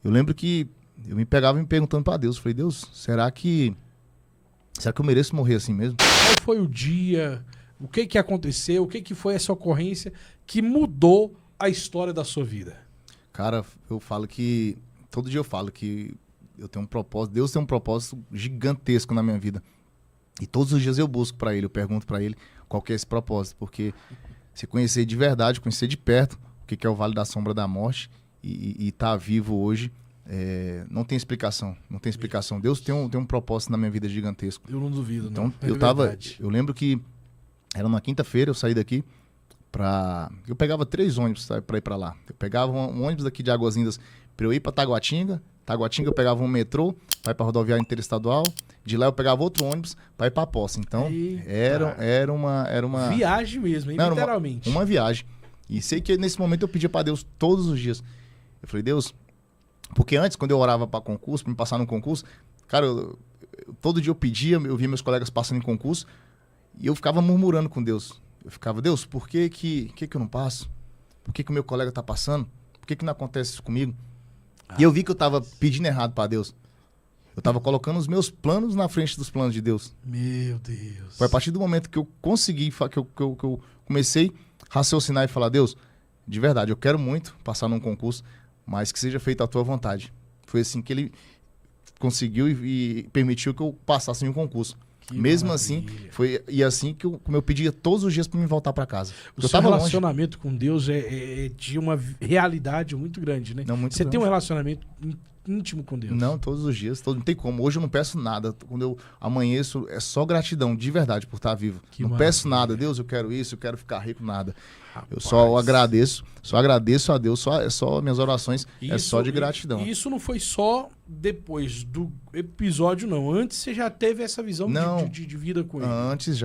Eu lembro que eu me pegava me perguntando pra Deus. Falei, Deus, será que eu mereço morrer assim mesmo? Qual foi o dia? O que que aconteceu? O que que foi essa ocorrência que mudou a história da sua vida? Cara, eu falo que... Todo dia eu falo que eu tenho um propósito. Deus tem um propósito gigantesco na minha vida. E todos os dias eu busco pra Ele, eu pergunto pra Ele qual que é esse propósito. Porque se conhecer de verdade, conhecer de perto o que é o Vale da Sombra da Morte e tá vivo hoje, não tem explicação. Não tem explicação. Deus tem um propósito na minha vida gigantesco. Eu não duvido, Então, não. eu lembro que era na quinta-feira, eu saí daqui eu pegava 3 ônibus, sabe, pra ir pra lá. Eu pegava um ônibus daqui de Águas Lindas pra eu ir pra Taguatinga. Taguatinga eu pegava um metrô pra ir pra rodoviária interestadual. De lá eu pegava outro ônibus pra ir pra Poça. Então, era uma... Viagem mesmo, hein? Não, Literalmente. uma viagem. E sei que nesse momento eu pedia pra Deus todos os dias. Eu falei, Deus... Porque antes, quando eu orava pra concurso, pra me passar num concurso, cara, todo dia eu pedia, eu via meus colegas passando em concurso, e eu ficava murmurando com Deus. Eu ficava, Deus, por que eu não passo? Por que o meu colega tá passando? Por que não acontece isso comigo? E eu vi que eu tava pedindo errado pra Deus. Eu tava colocando os meus planos na frente dos planos de Deus. Meu Deus. Foi a partir do momento que eu consegui, que eu comecei a raciocinar e falar, Deus, de verdade, eu quero muito passar num concurso, mas que seja feita a tua vontade. Foi assim que ele conseguiu e permitiu que eu passasse em um concurso. Que Mesmo maravilha. assim, foi assim que como eu pedia todos os dias para me voltar para casa. O seu relacionamento com Deus é de uma realidade muito grande, né? Não, muito Você grande. tem um relacionamento íntimo com Deus. Não, todos os dias. Não tem como. Hoje eu não peço nada. Quando eu amanheço, é só gratidão, de verdade, por estar vivo. Que não maravilha. peço nada. Deus, eu quero isso, eu quero ficar rico, nada. Rapaz. Eu só agradeço a Deus. Só minhas orações é só de gratidão. E isso não foi só depois do episódio, não. Antes você já teve essa visão de vida com ele. Antes,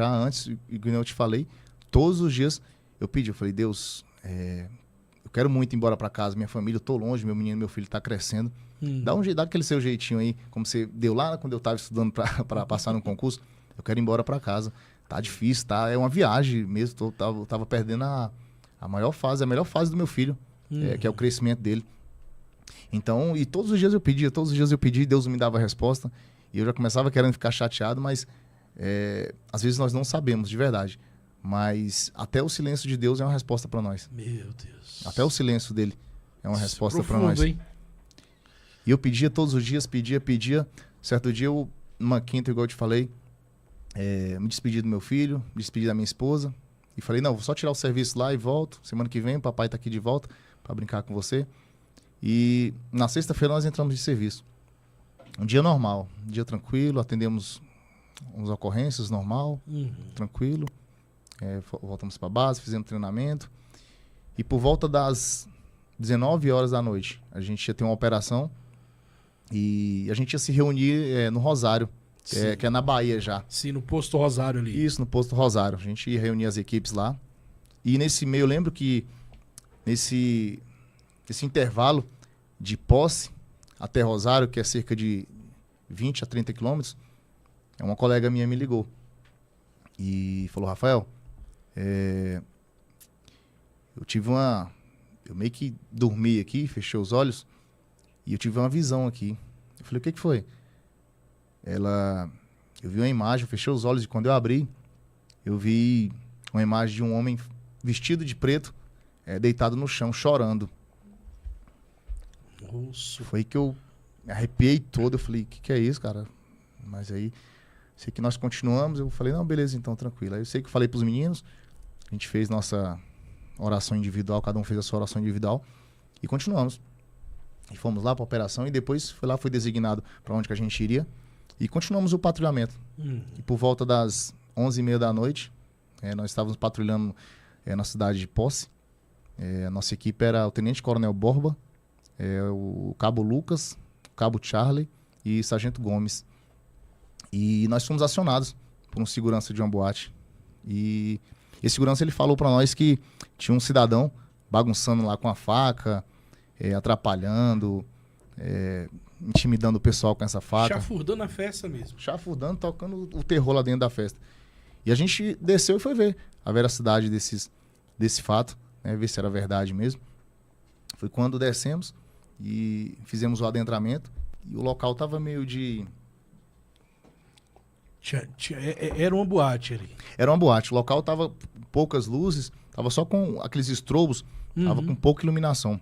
e como eu te falei, todos os dias eu pedi. Eu falei, Deus, eu quero muito ir embora para casa. Minha família, eu tô longe, meu menino, meu filho tá crescendo. Dá aquele seu jeitinho aí, como você deu lá quando eu tava estudando para passar no concurso. Eu quero ir embora para casa. Tá difícil, tá? É uma viagem mesmo. Tava perdendo a maior fase, a melhor fase do meu filho, que é o crescimento dele. Então, e todos os dias eu pedi, Deus me dava a resposta. E eu já começava querendo ficar chateado, mas às vezes nós não sabemos, de verdade. Mas até o silêncio de Deus é uma resposta para nós. Meu Deus. Até o silêncio dele é uma resposta para nós. Hein? E eu pedia todos os dias, pedia. Certo dia, numa quinta, igual eu te falei, me despedi do meu filho, me despedi da minha esposa. E falei, não, vou só tirar o serviço lá e volto. Semana que vem o papai tá aqui de volta para brincar com você. E na sexta-feira nós entramos de serviço. Um dia normal, um dia tranquilo, atendemos umas ocorrências normal, tranquilo. Voltamos para a base, fizemos treinamento. E por volta das 19 horas da noite, a gente ia ter uma operação e a gente ia se reunir no Rosário, que é na Bahia já. Sim, no posto Rosário ali. Isso, no posto Rosário. A gente ia reunir as equipes lá. E nesse meio, eu lembro que nesse intervalo de Posse até Rosário, que é cerca de 20 a 30 quilômetros, uma colega minha me ligou e falou, Rafael, eu meio que dormi aqui, fechei os olhos e eu tive uma visão aqui. Eu falei, o que foi? Eu vi uma imagem, eu fechei os olhos e quando eu abri, eu vi uma imagem de um homem vestido de preto, deitado no chão, chorando. Nossa. Foi que eu me arrepiei todo, eu falei, o que é isso, cara? Mas aí, sei que nós continuamos, eu falei, não, beleza, então, tranquilo. Aí eu sei que eu falei pros meninos, a gente fez nossa oração individual, cada um fez a sua oração individual e continuamos. E fomos lá pra operação e depois foi designado para onde que a gente iria e continuamos o patrulhamento. E por volta das 11h30 da noite, nós estávamos patrulhando na cidade de Posse. A nossa equipe era o Tenente Coronel Borba, o Cabo Lucas, o Cabo Charlie e o Sargento Gomes. E nós fomos acionados por um segurança de uma boate. E esse segurança ele falou para nós que tinha um cidadão bagunçando lá com a faca, atrapalhando, intimidando o pessoal com essa faca. Chafurdando a festa mesmo. Chafurdando, tocando o terror lá dentro da festa. E a gente desceu e foi ver a veracidade desse fato, ver se era verdade mesmo. Foi quando descemos e fizemos o adentramento. E o local tava meio de... Era uma boate ali. Era uma boate. O local tava com poucas luzes, tava só com aqueles estrobos, tava com pouca iluminação.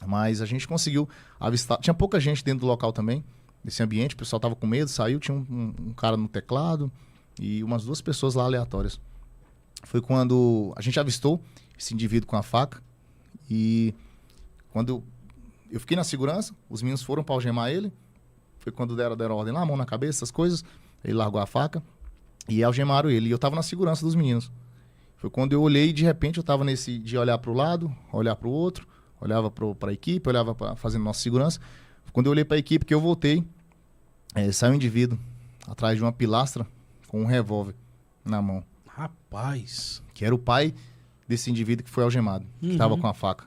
Mas a gente conseguiu avistar. Tinha pouca gente dentro do local também, nesse ambiente. O pessoal tava com medo, saiu, tinha um cara no teclado e umas 2 pessoas lá aleatórias. Foi quando a gente avistou esse indivíduo com a faca. E quando eu fiquei na segurança, os meninos foram para algemar ele. Foi quando deram ordem lá, mão na cabeça, essas coisas. Ele largou a faca e algemaram ele. E eu tava na segurança dos meninos. Foi quando eu olhei e de repente eu tava nesse de olhar para o lado, olhar para o outro, olhava para a equipe, olhava fazendo nossa segurança. Quando eu olhei para a equipe que eu voltei, saiu um indivíduo atrás de uma pilastra com um revólver na mão. Rapaz. Que era o pai desse indivíduo que foi algemado, que estava com a faca.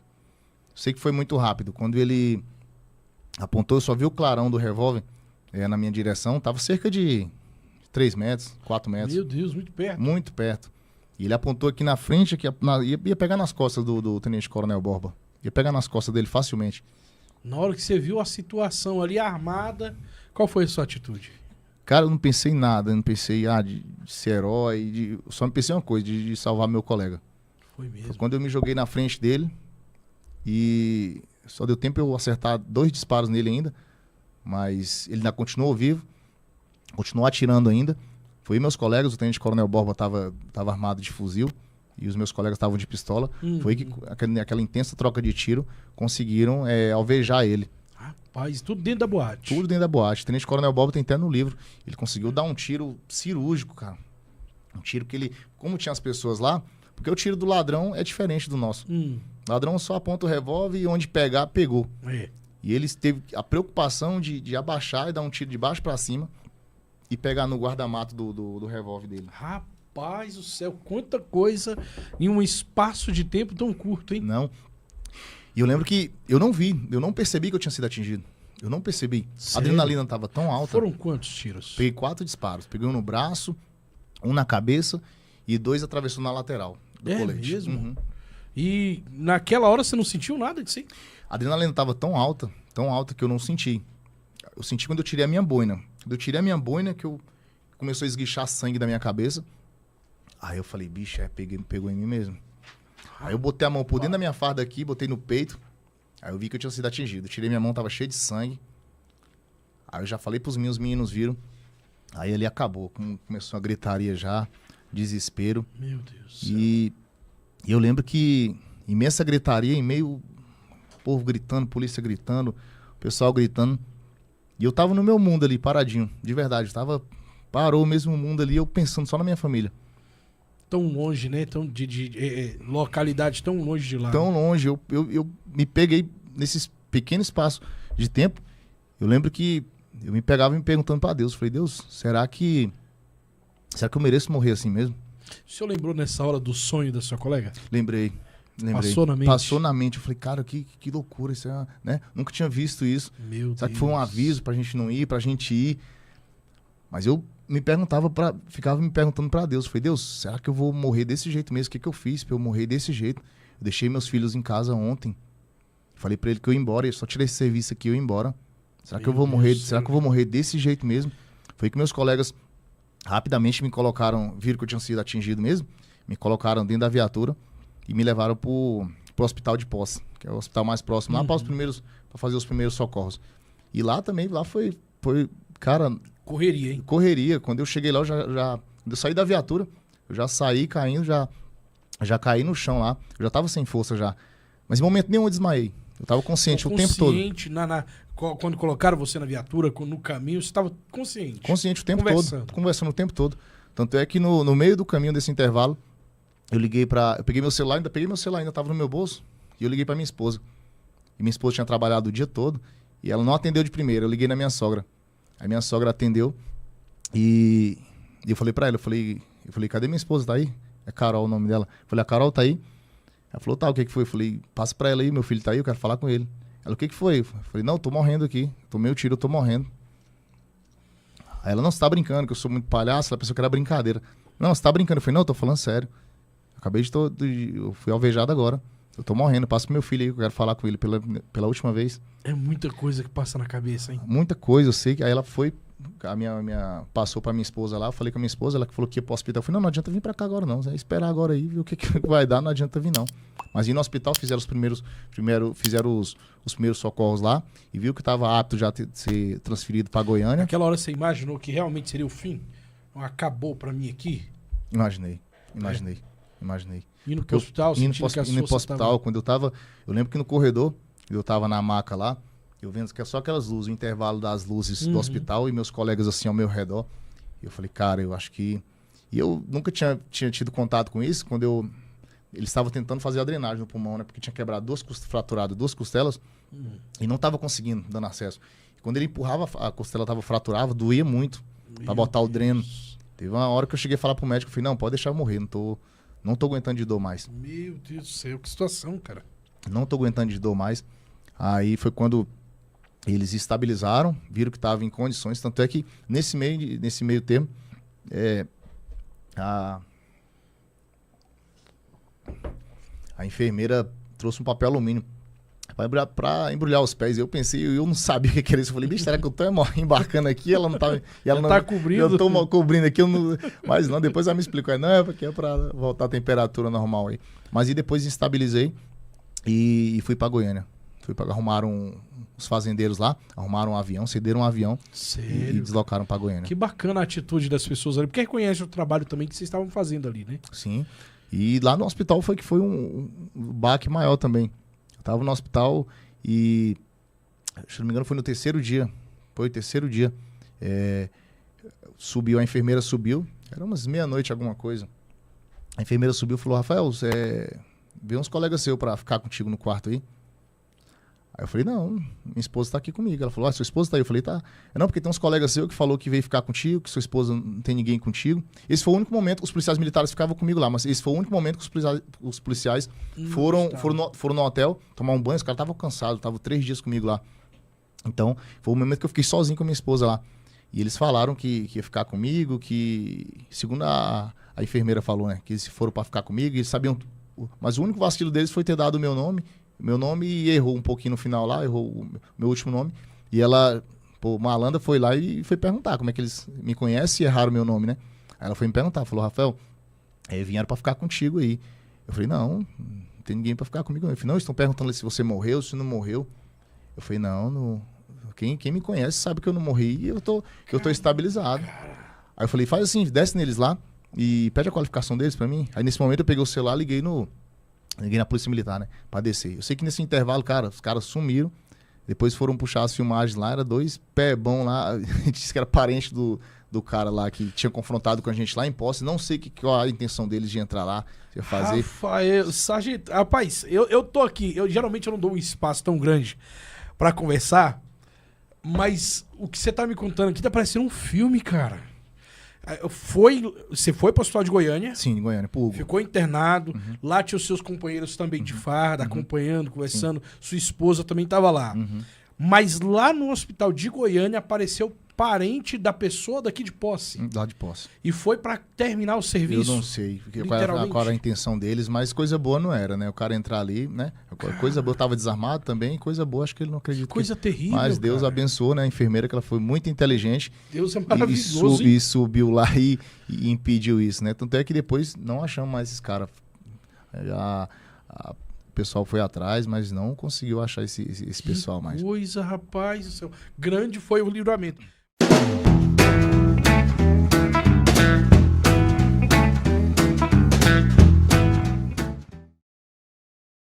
Sei que foi muito rápido. Quando ele apontou, eu só vi o clarão do revólver na minha direção. Tava cerca de 3 metros, 4 metros. Meu Deus, muito perto. Muito perto. E ele apontou aqui na frente, ia pegar nas costas do Tenente Coronel Borba. Ia pegar nas costas dele facilmente. Na hora que você viu a situação ali armada, qual foi a sua atitude? Cara, eu não pensei em nada. Eu não pensei de ser herói. Eu só pensei em uma coisa, de salvar meu colega. Foi mesmo. Foi quando eu me joguei na frente dele e só deu tempo eu acertar 2 disparos nele ainda. Mas ele ainda continuou vivo. Continuou atirando ainda. Foi meus colegas, o Tenente Coronel Borba estava armado de fuzil e os meus colegas estavam de pistola. Foi que aquela intensa troca de tiro conseguiram alvejar ele. Rapaz, tudo dentro da boate. Tudo dentro da boate. O Tenente Coronel Borba tem até no livro. Ele conseguiu dar um tiro cirúrgico, cara. Um tiro que ele... Como tinha as pessoas lá... Porque o tiro do ladrão é diferente do nosso. O ladrão só aponta o revólver e onde pegar, pegou. E eles teve a preocupação de abaixar e dar um tiro de baixo para cima e pegar no guarda-mato do revólver dele. Rapaz do céu, quanta coisa em um espaço de tempo tão curto, hein? Não. E eu lembro que eu não percebi que eu tinha sido atingido. Eu não percebi. Sério? A adrenalina estava tão alta. Foram quantos tiros? Peguei 4 disparos. Peguei um no braço, um na cabeça e 2 atravessou na lateral do colete. Mesmo? E naquela hora você não sentiu nada disso aí? A adrenalina estava tão alta que eu não senti. Eu senti quando eu tirei a minha boina. Quando eu tirei a minha boina que começou a esguichar sangue da minha cabeça. Aí eu falei, bicho, pegou em mim mesmo. Aí eu botei a mão por dentro da minha farda aqui, botei no peito. Aí eu vi que eu tinha sido atingido. Eu tirei minha mão, tava cheia de sangue. Aí eu já falei pros meninos, os meninos viram. Aí ali acabou. Começou a gritaria já, desespero. Meu Deus do céu. E eu lembro que imensa gritaria, em meio o povo gritando, polícia gritando, o pessoal gritando. E eu tava no meu mundo ali, paradinho, de verdade. Parou mesmo o mundo ali, eu pensando só na minha família. Tão longe, né? Localidade tão longe de lá. Tão longe. Eu me peguei nesses pequenos espaços de tempo. Eu lembro que eu me pegava me perguntando pra Deus. Falei, Deus, será que eu mereço morrer assim mesmo? O senhor lembrou nessa hora do sonho da sua colega? Lembrei. Passou na mente? Passou na mente. Eu falei, cara, que loucura isso, né? Nunca tinha visto isso. Meu Será Deus. que foi um aviso pra gente não ir, pra gente ir? Mas eu ficava me perguntando pra Deus. Eu falei, Deus, será que eu vou morrer desse jeito mesmo? O que eu fiz pra eu morrer desse jeito? Eu deixei meus filhos em casa ontem. Falei pra ele que eu ia embora. Eu só tirei esse serviço aqui e eu ia embora. Será que eu vou morrer? Será que eu vou morrer desse jeito mesmo? Foi que meus colegas rapidamente me colocaram, viram que eu tinha sido atingido mesmo, me colocaram dentro da viatura e me levaram pro hospital de Posse, que é o hospital mais próximo, lá para fazer os primeiros socorros. E lá também, foi, cara... Correria, hein? Correria. Quando eu cheguei lá, quando eu saí da viatura, eu já saí caindo, já caí no chão lá, eu já tava sem força já. Mas em momento nenhum eu desmaiei. Eu tava consciente o tempo todo. Quando colocaram você na viatura, no caminho, você estava consciente? Consciente o tempo todo. Conversando o tempo todo. Tanto é que no meio do caminho desse intervalo, eu peguei meu celular, ainda tava no meu bolso, e eu liguei pra minha esposa. E minha esposa tinha trabalhado o dia todo, e ela não atendeu de primeira. Eu liguei na minha sogra. Aí minha sogra atendeu, e eu falei pra ela, eu falei, cadê minha esposa? Tá aí? É Carol o nome dela. Eu falei, a Carol tá aí? Ela falou, tá, o que foi? Eu falei, passa pra ela aí, meu filho tá aí, eu quero falar com ele. Ela, o que foi? Eu falei, não, eu tô morrendo aqui. Tomei o tiro, eu tô morrendo. Aí ela, não, você tá brincando, que eu sou muito palhaço. Ela pensou que era brincadeira. Não, você tá brincando. Eu falei, não, eu tô falando sério. Eu fui alvejado agora. Eu tô morrendo, passa pro meu filho aí, que eu quero falar com ele pela última vez. É muita coisa que passa na cabeça, hein? Muita coisa, eu sei que aí ela foi, passou pra minha esposa lá, eu falei com a minha esposa, ela que falou que ia pro hospital. Eu falei, não adianta vir pra cá agora não, você vai esperar agora aí, ver o que vai dar, não adianta vir não. Mas ir no hospital, fizeram os primeiros socorros lá e viu que tava apto já de ser transferido pra Goiânia. Naquela hora você imaginou que realmente seria o fim? Acabou pra mim aqui? Imaginei. Indo pro hospital, indo pro hospital, quando eu lembro que no corredor, eu tava na maca lá, eu vendo que é só aquelas luzes, o intervalo das luzes do hospital e meus colegas assim ao meu redor. E eu falei, cara, eu acho que... E eu nunca tinha tido contato com isso, quando eles estavam tentando fazer a drenagem no pulmão, né? Porque tinha quebrado fraturado duas costelas e não tava conseguindo, dando acesso. E quando ele empurrava, a costela tava fraturada, doía muito pra botar o dreno. Teve uma hora que eu cheguei a falar pro médico, eu falei, não, pode deixar eu morrer, não tô aguentando de dor mais. Meu Deus do céu, que situação, cara. Não tô aguentando de dor mais. Aí foi quando eles estabilizaram, viram que estava em condições. Tanto é que nesse meio termo, a enfermeira trouxe um papel alumínio para embrulhar os pés. Eu pensei, eu não sabia o que era isso. Eu falei, bicho, será que eu tô embarcando aqui? Ela não tá... Ela não tá cobrindo. Eu tô cobrindo aqui. Mas não, depois ela me explicou. Não, é porque é para voltar a temperatura normal aí. Mas e depois estabilizei e fui para Goiânia. Arrumaram os fazendeiros lá, arrumaram um avião, cederam um avião. Sério? E deslocaram para Goiânia. Que bacana a atitude das pessoas ali, porque reconhece o trabalho também que vocês estavam fazendo ali, né? Sim. E lá no hospital foi que foi um baque maior também. Eu tava no hospital e, se não me engano, foi no terceiro dia. Foi o terceiro dia. Subiu, a enfermeira subiu. Era umas meia-noite, alguma coisa. A enfermeira subiu e falou, Rafael, vê uns colegas seus para ficar contigo no quarto aí. Aí eu falei, não, minha esposa tá aqui comigo. Ela falou, sua esposa tá aí? Eu falei, tá. Não, porque tem uns colegas seus que falou que veio ficar contigo, que sua esposa não tem ninguém contigo. Esse foi o único momento que os policiais militares ficavam comigo lá, mas esse foi o único momento que os policiais foram no hotel tomar um banho. Os caras estavam cansados, estavam 3 dias comigo lá. Então, foi o momento que eu fiquei sozinho com a minha esposa lá. E eles falaram que ia ficar comigo, que, segundo a enfermeira falou, né, que eles foram para ficar comigo, eles sabiam. Mas o único vacilo deles foi ter dado o meu nome e errou um pouquinho no final lá, errou o meu último nome. E ela, malandra, foi lá e foi perguntar como é que eles me conhecem e erraram o meu nome, né? Aí ela foi me perguntar, falou, Rafael, vieram pra ficar contigo aí. Eu falei, não tem ninguém pra ficar comigo. Eu falei, não, estão perguntando se você morreu, se não morreu. Eu falei, não. Quem me conhece sabe que eu não morri e eu tô estabilizado. Aí eu falei, faz assim, desce neles lá e pede a qualificação deles pra mim. Aí nesse momento eu peguei o celular, liguei na Polícia Militar, né? Pra descer. Eu sei que nesse intervalo, cara, os caras sumiram. Depois foram puxar as filmagens lá, era 2 pé bom lá. A gente disse que era parente do cara lá que tinha confrontado com a gente lá em Posse. Não sei qual a intenção deles de entrar lá, de fazer. Rafael, sargento, rapaz, eu tô aqui. Geralmente eu não dou um espaço tão grande pra conversar, mas o que você tá me contando aqui tá parecendo um filme, cara. Você foi pro hospital de Goiânia? Sim, em Goiânia, pro Hugo. Ficou internado. Lá tinha os seus companheiros também de farda, acompanhando, conversando. Sim. Sua esposa também estava lá. Mas lá no hospital de Goiânia apareceu parente da pessoa daqui de Posse. Lá de Posse. E foi para terminar o serviço. Eu não sei qual era a intenção deles, mas coisa boa não era, né? O cara entrar ali, né? Coisa boa, tava desarmado também, coisa boa, acho que ele não acredita. Coisa terrível, mas Deus abençoou, né? A enfermeira, que ela foi muito inteligente. Deus é maravilhoso. E subiu lá e impediu isso, né? Tanto é que depois não achamos mais esses caras. O pessoal foi atrás, mas não conseguiu achar esse pessoal mais. Coisa, rapaz do céu. Grande foi o livramento.